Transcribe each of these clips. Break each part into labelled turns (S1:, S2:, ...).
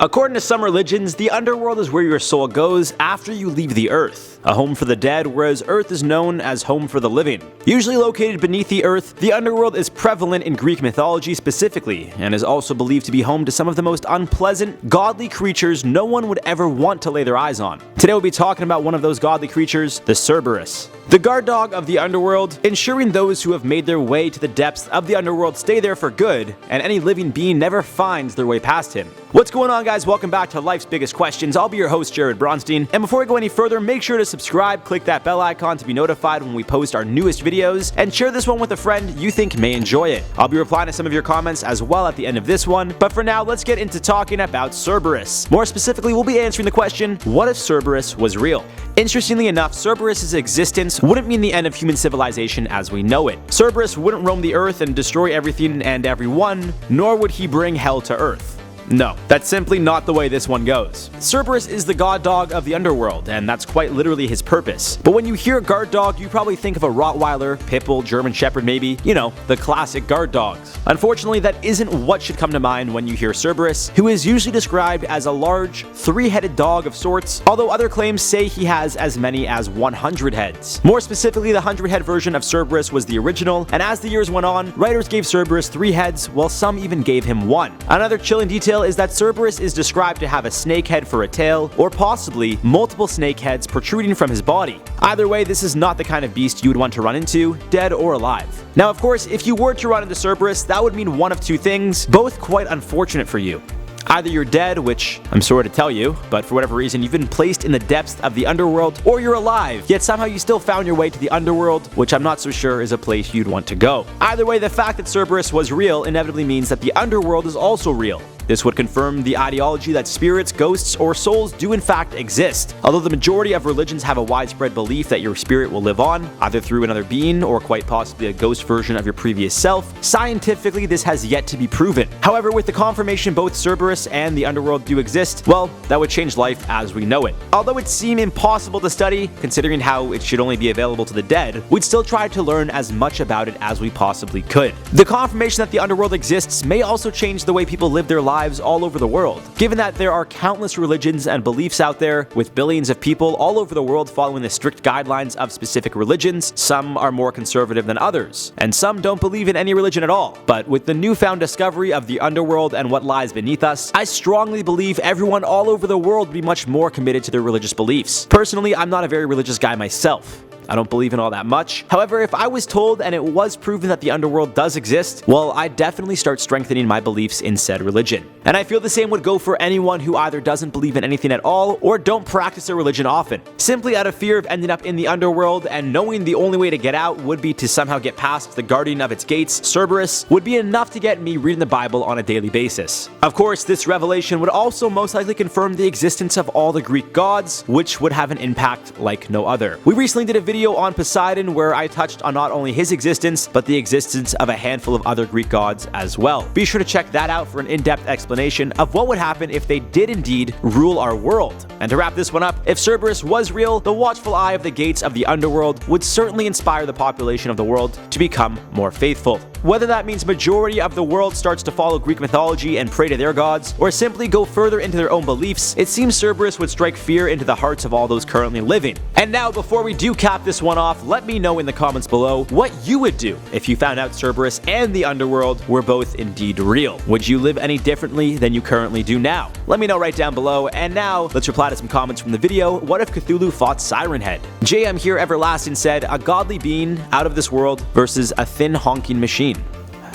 S1: According to some religions, the underworld is where your soul goes after you leave the earth, a home for the dead, whereas earth is known as home for the living. Usually located beneath the earth, the underworld is prevalent in Greek mythology specifically, and is also believed to be home to some of the most unpleasant, godly creatures no one would ever want to lay their eyes on. Today we'll be talking about one of those godly creatures, the Cerberus. The guard dog of the underworld, ensuring those who have made their way to the depths of the underworld stay there for good, and any living being never finds their way past him. What's going on, guys? Welcome back to Life's Biggest Questions. I'll be your host, Jared Bronstein, and before we go any further, make sure to subscribe, click that bell icon to be notified when we post our newest videos, and share this one with a friend you think may enjoy it. I'll be replying to some of your comments as well at the end of this one, but for now, let's get into talking about Cerberus. More specifically, we'll be answering the question, what if Cerberus was real? Interestingly enough, Cerberus' existence wouldn't mean the end of human civilization as we know it. Cerberus wouldn't roam the earth and destroy everything and everyone, nor would he bring hell to earth. No, that's simply not the way this one goes. Cerberus is the god dog of the underworld, and that's quite literally his purpose. But when you hear guard dog, you probably think of a Rottweiler, Pitbull, German Shepherd maybe, you know, the classic guard dogs. Unfortunately, that isn't what should come to mind when you hear Cerberus, who is usually described as a large, three-headed dog of sorts, although other claims say he has as many as 100 heads. More specifically, the 100-head version of Cerberus was the original, and as the years went on, writers gave Cerberus 3 heads, while some even gave him 1. Another chilling detail is that Cerberus is described to have a snake head for a tail, or possibly multiple snake heads protruding from his body. Either way, this is not the kind of beast you would want to run into, dead or alive. Now, of course, if you were to run into Cerberus, that would mean one of two things, both quite unfortunate for you. Either you're dead, which I'm sorry to tell you, but for whatever reason you've been placed in the depths of the underworld, or you're alive, yet somehow you still found your way to the underworld, which I'm not so sure is a place you'd want to go. Either way, the fact that Cerberus was real inevitably means that the underworld is also real. This would confirm the ideology that spirits, ghosts, or souls do in fact exist. Although the majority of religions have a widespread belief that your spirit will live on, either through another being or quite possibly a ghost version of your previous self, scientifically this has yet to be proven. However, with the confirmation both Cerberus and the underworld do exist, well, that would change life as we know it. Although it seemed impossible to study, considering how it should only be available to the dead, we'd still try to learn as much about it as we possibly could. The confirmation that the underworld exists may also change the way people live their lives all over the world. Given that there are countless religions and beliefs out there, with billions of people all over the world following the strict guidelines of specific religions, some are more conservative than others, and some don't believe in any religion at all. But with the newfound discovery of the underworld and what lies beneath us, I strongly believe everyone all over the world would be much more committed to their religious beliefs. Personally, I'm not a very religious guy myself. I don't believe in all that much. However, if I was told and it was proven that the underworld does exist, well, I'd definitely start strengthening my beliefs in said religion. And I feel the same would go for anyone who either doesn't believe in anything at all or don't practice their religion often. Simply out of fear of ending up in the underworld and knowing the only way to get out would be to somehow get past the guardian of its gates, Cerberus, would be enough to get me reading the Bible on a daily basis. Of course, this revelation would also most likely confirm the existence of all the Greek gods, which would have an impact like no other. We recently did a video on Poseidon where I touched on not only his existence, but the existence of a handful of other Greek gods as well. Be sure to check that out for an in-depth explanation of what would happen if they did indeed rule our world. And to wrap this one up, if Cerberus was real, the watchful eye of the gates of the underworld would certainly inspire the population of the world to become more faithful. Whether that means majority of the world starts to follow Greek mythology and pray to their gods, or simply go further into their own beliefs, it seems Cerberus would strike fear into the hearts of all those currently living. And now, before we do cap this one off, let me know in the comments below what you would do if you found out Cerberus and the underworld were both indeed real. Would you live any differently than you currently do now? Let me know right down below, and now let's reply to some comments from the video. What if Cthulhu fought Siren Head? JM here Everlasting said, a godly being out of this world versus a thin honking machine.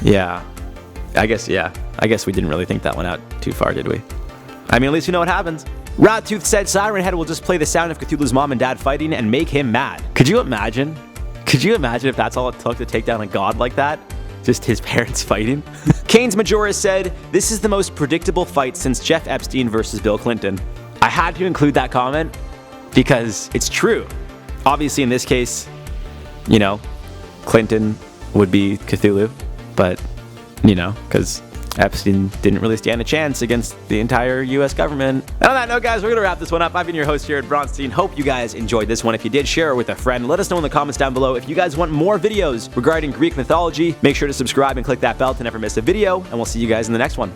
S1: Yeah. I guess we didn't really think that one out too far, did we? I mean, at least we know what happens. Rattooth said Siren Head will just play the sound of Cthulhu's mom and dad fighting and make him mad. Could you imagine? Could you imagine if that's all it took to take down a god like that? Just his parents fighting? Kane's Majoris said, this is the most predictable fight since Jeff Epstein versus Bill Clinton. I had to include that comment because it's true. Obviously, in this case, you know, Clinton would be Cthulhu, but, you know, because Epstein didn't really stand a chance against the entire US government. And on that note, guys, we're gonna wrap this one up. I've been your host, Jared Bronstein. Hope you guys enjoyed this one. If you did, share it with a friend. Let us know in the comments down below if you guys want more videos regarding Greek mythology. Make sure to subscribe and click that bell to never miss a video, and we'll see you guys in the next one.